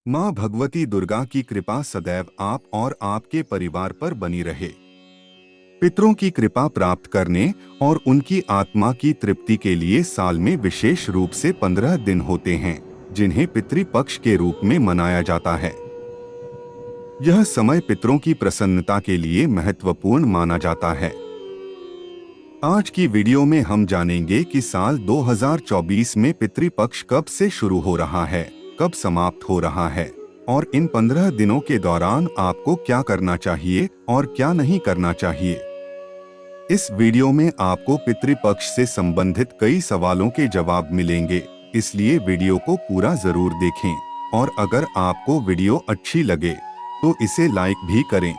माँ भगवती दुर्गा की कृपा सदैव आप और आपके परिवार पर बनी रहे। पितरों की कृपा प्राप्त करने और उनकी आत्मा की तृप्ति के लिए साल में विशेष रूप से 15 दिन होते हैं, जिन्हें पितृपक्ष के रूप में मनाया जाता है। यह समय पितरों की प्रसन्नता के लिए महत्वपूर्ण माना जाता है। आज की वीडियो में हम जानेंगे कि साल 2024 में पितृपक्ष कब से शुरू हो रहा है, कब समाप्त हो रहा है और इन 15 दिनों के दौरान आपको क्या करना चाहिए और क्या नहीं करना चाहिए। इस वीडियो में आपको पितृपक्ष से संबंधित कई सवालों के जवाब मिलेंगे, इसलिए वीडियो को पूरा जरूर देखें और अगर आपको वीडियो अच्छी लगे तो इसे लाइक भी करें।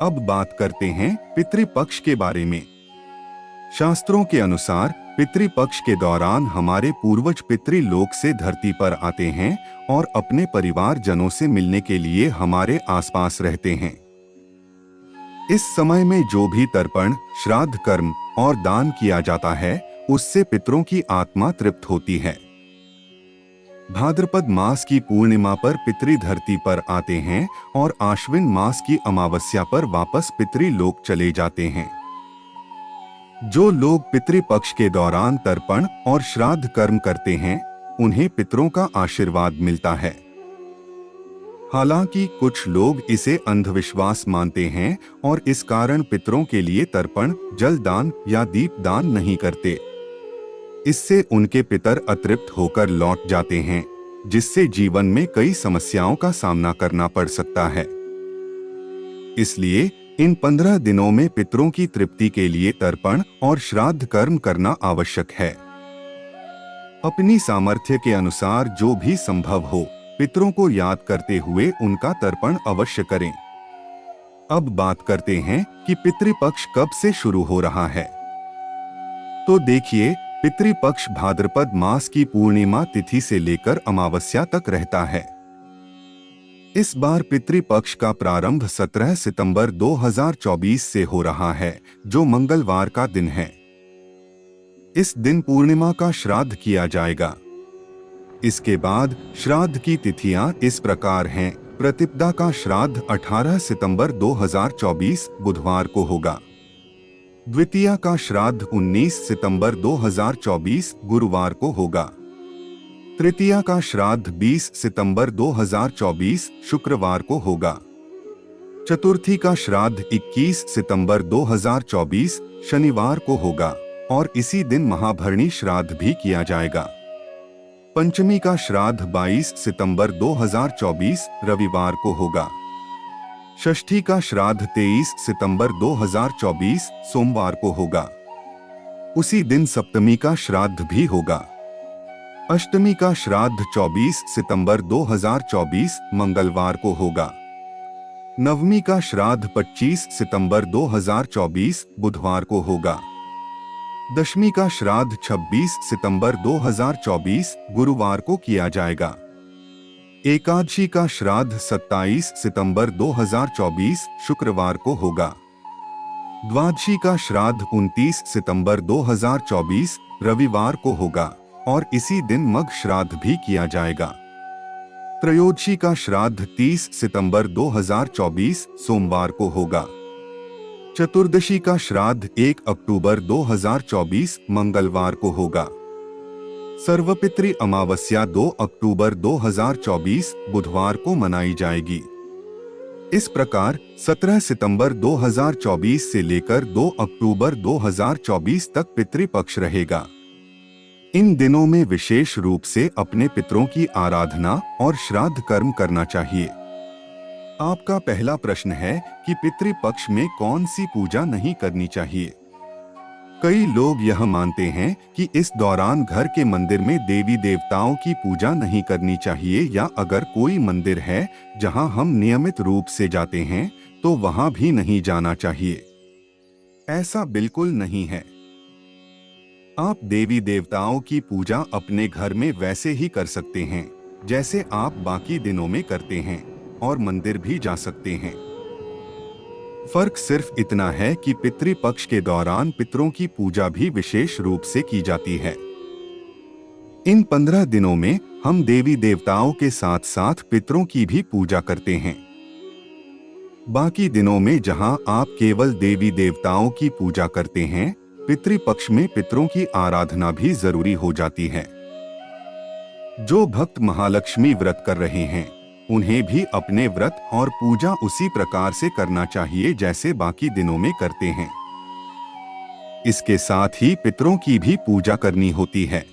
अब बात करते हैं पितृपक्ष के बारे में। शास्त्रों के अनुसार पितृपक्ष के दौरान हमारे पूर्वज पितृलोक से धरती पर आते हैं और अपने परिवार जनों से मिलने के लिए हमारे आसपास रहते हैं। इस समय में जो भी तर्पण, श्राद्ध कर्म और दान किया जाता है, उससे पितरों की आत्मा तृप्त होती है। भाद्रपद मास की पूर्णिमा पर पितृ धरती पर आते हैं और आश्विन मास की अमावस्या पर वापस पितृलोक चले जाते हैं। जो लोग पितृपक्ष के दौरान तर्पण और श्राद्ध कर्म करते हैं, उन्हें पितरों का आशीर्वाद मिलता है। हालांकि कुछ लोग इसे अंधविश्वास मानते हैं और इस कारण पितरों के लिए तर्पण, जल दान या दीप दान नहीं करते। इससे उनके पितर अतृप्त होकर लौट जाते हैं, जिससे जीवन में कई समस्याओं का सामना करना पड़ सकता है। इसलिए इन 15 दिनों में पितरों की तृप्ति के लिए तर्पण और श्राद्ध कर्म करना आवश्यक है। अपनी सामर्थ्य के अनुसार जो भी संभव हो, पितरों को याद करते हुए उनका तर्पण अवश्य करें। अब बात करते हैं कि पितृपक्ष कब से शुरू हो रहा है। तो देखिए, पितृपक्ष भाद्रपद मास की पूर्णिमा तिथि से लेकर अमावस्या तक रहता है। इस बार पितृपक्ष का प्रारंभ 17 सितंबर 2024 से हो रहा है, जो मंगलवार का दिन है। इस दिन पूर्णिमा का श्राद्ध किया जाएगा। इसके बाद श्राद्ध की तिथियां इस प्रकार हैं। प्रतिपदा का श्राद्ध 18 सितंबर 2024 बुधवार को होगा। द्वितीया का श्राद्ध 19 सितंबर 2024 गुरुवार को होगा। तृतीया का श्राद्ध 20 सितंबर 2024 शुक्रवार को होगा। चतुर्थी का श्राद्ध 21 सितंबर 2024 शनिवार को होगा और इसी दिन महाभरणी श्राद्ध भी किया जाएगा। पंचमी का श्राद्ध 22 सितंबर 2024 रविवार को होगा। षष्ठी का श्राद्ध 23 सितंबर 2024 सोमवार को होगा। उसी दिन सप्तमी का श्राद्ध भी होगा। अष्टमी का श्राद्ध 24 सितंबर 2024 मंगलवार को होगा। नवमी का श्राद्ध 25 सितंबर 2024 बुधवार को होगा। दशमी का श्राद्ध 26 सितंबर 2024 गुरुवार को किया जाएगा। एकादशी का श्राद्ध 27 सितंबर 2024 शुक्रवार को होगा। द्वादशी का श्राद्ध 29 सितंबर 2024 रविवार को होगा और इसी दिन मघ श्राद्ध भी किया जाएगा। त्रयोदशी का श्राद्ध 30 सितंबर 2024 सोमवार को होगा। चतुर्दशी का श्राद्ध 1 अक्टूबर 2024 मंगलवार को होगा। सर्वपितृ अमावस्या 2 अक्टूबर 2024 बुधवार को मनाई जाएगी। इस प्रकार 17 सितंबर 2024 से लेकर 2 अक्टूबर 2024 तक पितृपक्ष रहेगा। इन दिनों में विशेष रूप से अपने पितरों की आराधना और श्राद्ध कर्म करना चाहिए। आपका पहला प्रश्न है कि पितृपक्ष में कौन सी पूजा नहीं करनी चाहिए। कई लोग यह मानते हैं कि इस दौरान घर के मंदिर में देवी देवताओं की पूजा नहीं करनी चाहिए या अगर कोई मंदिर है जहां हम नियमित रूप से जाते हैं तो वहां भी नहीं जाना चाहिए। ऐसा बिल्कुल नहीं है। आप देवी देवताओं की पूजा अपने घर में वैसे ही कर सकते हैं जैसे आप बाकी दिनों में करते हैं और मंदिर भी जा सकते हैं। फर्क सिर्फ इतना है कि पितृपक्ष के दौरान पितरों की पूजा भी विशेष रूप से की जाती है। इन 15 दिनों में हम देवी देवताओं के साथ साथ पितरों की भी पूजा करते हैं। बाकी दिनों में जहां आप केवल देवी देवताओं की पूजा करते हैं, पितृपक्ष में पितरों की आराधना भी जरूरी हो जाती है। जो भक्त महालक्ष्मी व्रत कर रहे हैं, उन्हें भी अपने व्रत और पूजा उसी प्रकार से करना चाहिए जैसे बाकी दिनों में करते हैं। इसके साथ ही पितरों की भी पूजा करनी होती है।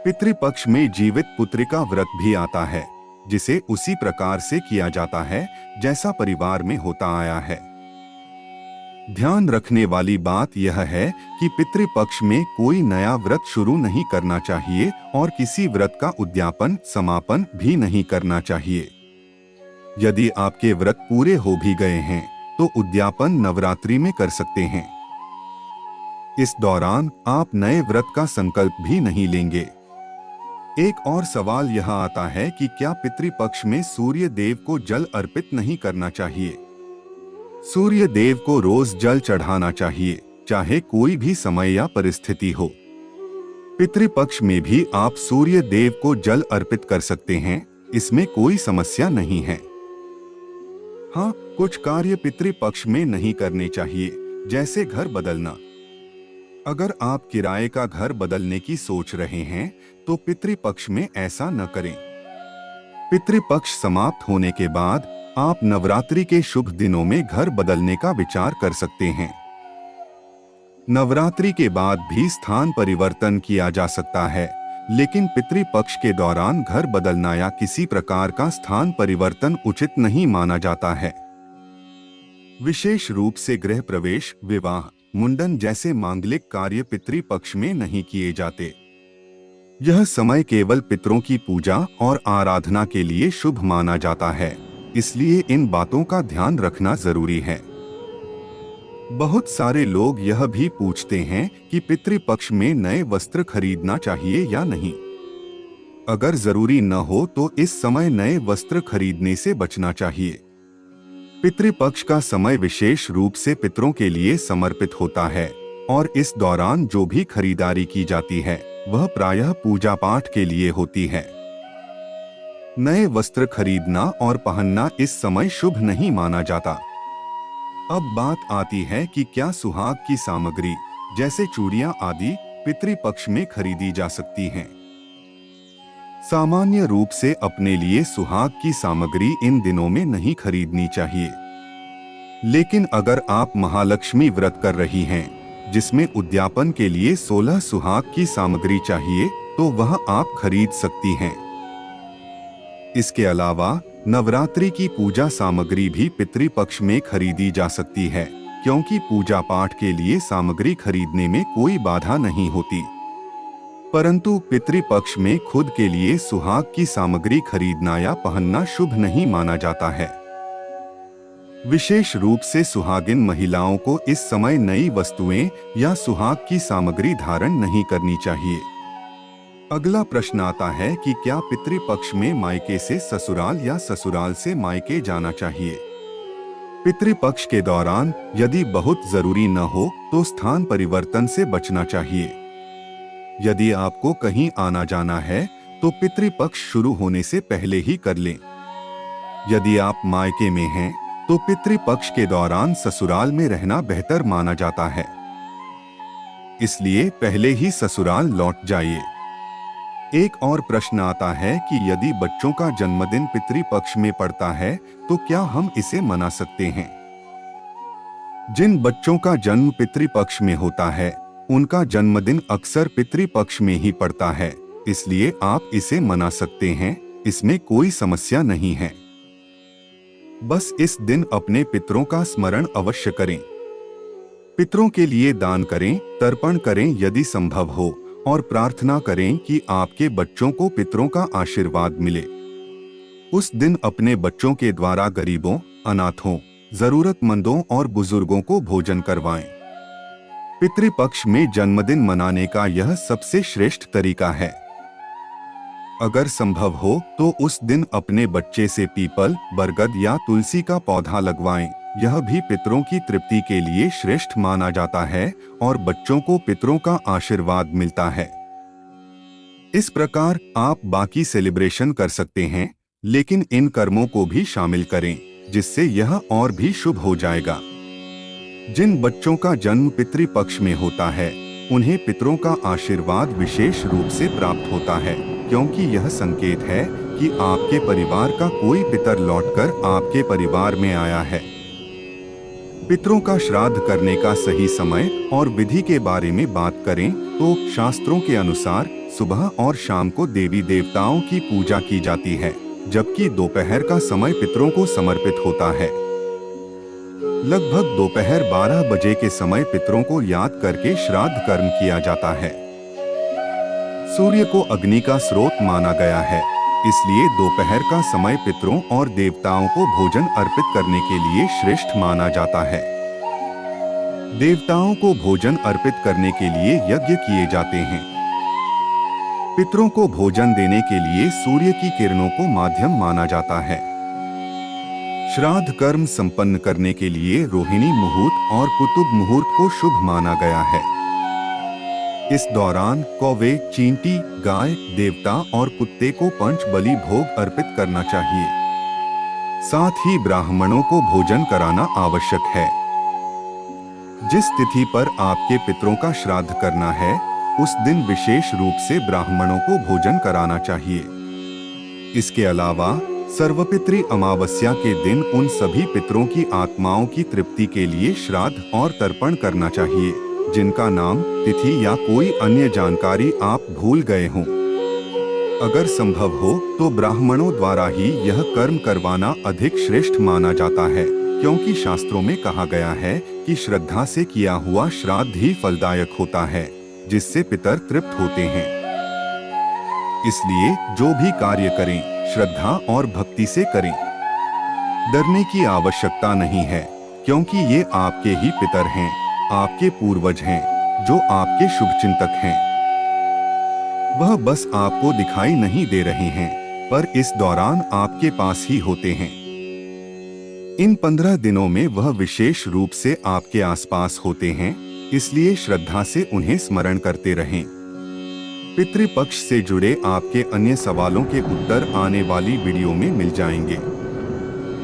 पितृपक्ष में जीवित पुत्री का व्रत भी आता है, जिसे उसी प्रकार से किया जाता है जैसा परिवार में होता आया है। ध्यान रखने वाली बात यह है कि पितृपक्ष में कोई नया व्रत शुरू नहीं करना चाहिए और किसी व्रत का उद्यापन समापन भी नहीं करना चाहिए। यदि आपके व्रत पूरे हो भी गए हैं तो उद्यापन नवरात्रि में कर सकते हैं। इस दौरान आप नए व्रत का संकल्प भी नहीं लेंगे। एक और सवाल यह आता है कि क्या पितृपक्ष में सूर्य देव को जल अर्पित नहीं करना चाहिए? सूर्य देव को रोज जल चढ़ाना चाहिए, चाहे कोई भी समय या परिस्थिति हो। पितृपक्ष में भी आप सूर्य देव को जल अर्पित कर सकते हैं, इसमें कोई समस्या नहीं है। हाँ, कुछ कार्य पितृपक्ष में नहीं करने चाहिए, जैसे घर बदलना। अगर आप किराए का घर बदलने की सोच रहे हैं तो पितृपक्ष में ऐसा न करें। पितृपक्ष समाप्त होने के बाद आप नवरात्रि के शुभ दिनों में घर बदलने का विचार कर सकते हैं। नवरात्रि के बाद भी स्थान परिवर्तन किया जा सकता है, लेकिन पितृपक्ष के दौरान घर बदलना या किसी प्रकार का स्थान परिवर्तन उचित नहीं माना जाता है। विशेष रूप से गृह प्रवेश, विवाह, मुंडन जैसे मांगलिक कार्य पितृपक्ष में नहीं किए जाते। यह समय केवल पितरों की पूजा और आराधना के लिए शुभ माना जाता है, इसलिए इन बातों का ध्यान रखना जरूरी है। बहुत सारे लोग यह भी पूछते हैं कि पितृपक्ष में नए वस्त्र खरीदना चाहिए या नहीं। अगर जरूरी न हो तो इस समय नए वस्त्र खरीदने से बचना चाहिए। पितृपक्ष का समय विशेष रूप से पितरों के लिए समर्पित होता है और इस दौरान जो भी खरीदारी की जाती है वह प्रायः पूजा पाठ के लिए होती है। नए वस्त्र खरीदना और पहनना इस समय शुभ नहीं माना जाता। अब बात आती है कि क्या सुहाग की सामग्री जैसे चूड़ियां आदि पितृपक्ष में खरीदी जा सकती हैं। सामान्य रूप से अपने लिए सुहाग की सामग्री इन दिनों में नहीं खरीदनी चाहिए, लेकिन अगर आप महालक्ष्मी व्रत कर रही हैं, जिसमें उद्यापन के लिए 16 सुहाग की सामग्री चाहिए, तो वह आप खरीद सकती हैं। इसके अलावा नवरात्रि की पूजा सामग्री भी पितृपक्ष में खरीदी जा सकती है, क्योंकि पूजा पाठ के लिए सामग्री खरीदने में कोई बाधा नहीं होती। परंतु पितृपक्ष में खुद के लिए सुहाग की सामग्री खरीदना या पहनना शुभ नहीं माना जाता है। विशेष रूप से सुहागिन महिलाओं को इस समय नई वस्तुएं या सुहाग की सामग्री धारण नहीं करनी चाहिए। अगला प्रश्न आता है कि क्या पितृपक्ष में मायके से ससुराल या ससुराल से मायके जाना चाहिए? पितृपक्ष के दौरान यदि बहुत जरूरी न हो तो स्थान परिवर्तन से बचना चाहिए। यदि आपको कहीं आना जाना है तो पितृपक्ष शुरू होने से पहले ही कर लें। यदि आप मायके में हैं तो पितृपक्ष के दौरान ससुराल में रहना बेहतर माना जाता है, इसलिए पहले ही ससुराल लौट जाइए। एक और प्रश्न आता है कि यदि बच्चों का जन्मदिन पितृपक्ष में पड़ता है तो क्या हम इसे मना सकते हैं? जिन बच्चों का जन्म पितृपक्ष में होता है उनका जन्मदिन अक्सर पितृपक्ष में ही पड़ता है, इसलिए आप इसे मना सकते हैं, इसमें कोई समस्या नहीं है। बस इस दिन अपने पितरों का स्मरण अवश्य करें। पितरों के लिए दान करें, तर्पण करें यदि संभव हो, और प्रार्थना करें कि आपके बच्चों को पितरों का आशीर्वाद मिले। उस दिन अपने बच्चों के द्वारा गरीबों, अनाथों, जरूरतमंदों और बुजुर्गों को भोजन करवाएं। पितृपक्ष में जन्मदिन मनाने का यह सबसे श्रेष्ठ तरीका है। अगर संभव हो तो उस दिन अपने बच्चे से पीपल, बरगद या तुलसी का पौधा लगवाएं। यह भी पितरों की तृप्ति के लिए श्रेष्ठ माना जाता है और बच्चों को पितरों का आशीर्वाद मिलता है। इस प्रकार आप बाकी सेलिब्रेशन कर सकते हैं, लेकिन इन कर्मों को भी शामिल करें, जिससे यह और भी शुभ हो जाएगा। जिन बच्चों का जन्म पितृपक्ष में होता है, उन्हें पितरों का आशीर्वाद विशेष रूप से प्राप्त होता है, क्योंकि यह संकेत है कि आपके परिवार का कोई पितर लौटकर आपके परिवार में आया है। पितरों का श्राद्ध करने का सही समय और विधि के बारे में बात करें तो शास्त्रों के अनुसार सुबह और शाम को देवी देवताओं की पूजा की जाती है, जबकि दोपहर का समय पितरों को समर्पित होता है। लगभग दोपहर 12 बजे के समय पितरों को याद करके श्राद्ध कर्म किया जाता है। सूर्य को अग्नि का स्रोत माना गया है, इसलिए दोपहर का समय पितरों और देवताओं को भोजन अर्पित करने के लिए श्रेष्ठ माना जाता है। देवताओं को भोजन अर्पित करने के लिए यज्ञ किए जाते हैं। पितरों को भोजन देने के लिए सूर्य की किरणों को माध्यम माना जाता है। श्राद्ध कर्म संपन्न करने के लिए रोहिणी मुहूर्त और कुतुब मुहूर्त को शुभ माना गया है। इस दौरान कौवे, चींटी, गाय, देवता और कुत्ते को पंच बलि भोग अर्पित करना चाहिए। साथ ही ब्राह्मणों को भोजन कराना आवश्यक है। जिस तिथि पर आपके पितरों का श्राद्ध करना है, उस दिन विशेष रूप से ब्राह्मणों को भोजन कराना चाहिए। इसके अलावा सर्वपितृ अमावस्या के दिन उन सभी पितरों की आत्माओं की तृप्ति के लिए श्राद्ध और तर्पण करना चाहिए, जिनका नाम, तिथि या कोई अन्य जानकारी आप भूल गए हों। अगर संभव हो तो ब्राह्मणों द्वारा ही यह कर्म करवाना अधिक श्रेष्ठ माना जाता है, क्योंकि शास्त्रों में कहा गया है कि श्रद्धा से किया हुआ श्राद्ध ही फलदायक होता है, जिससे पितर तृप्त होते हैं। इसलिए जो भी कार्य करें, श्रद्धा और भक्ति से करें। डरने की आवश्यकता नहीं है, क्योंकि ये आपके ही पितर हैं, आपके पूर्वज हैं, जो आपके शुभचिंतक हैं। वह बस आपको दिखाई नहीं दे रहे हैं, पर इस दौरान आपके पास ही होते हैं। इन 15 दिनों में वह विशेष रूप से आपके आसपास होते हैं, इसलिए श्रद्धा से उन्हें स्मरण करते रहें। पितृपक्ष से जुड़े आपके अन्य सवालों के उत्तर आने वाली वीडियो में मिल जाएंगे।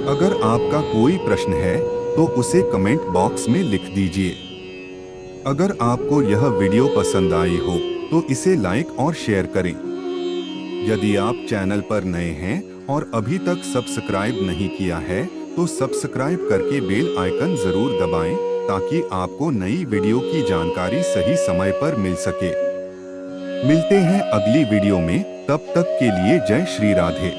अगर आपका कोई प्रश्न है तो उसे कमेंट बॉक्स में लिख दीजिए। अगर आपको यह वीडियो पसंद आई हो तो इसे लाइक और शेयर करें। यदि आप चैनल पर नए हैं और अभी तक सब्सक्राइब नहीं किया है तो सब्सक्राइब करके बेल आइकन जरूर दबाएं, ताकि आपको नई वीडियो की जानकारी सही समय पर मिल सके। मिलते हैं अगली वीडियो में, तब तक के लिए जय श्री राधे।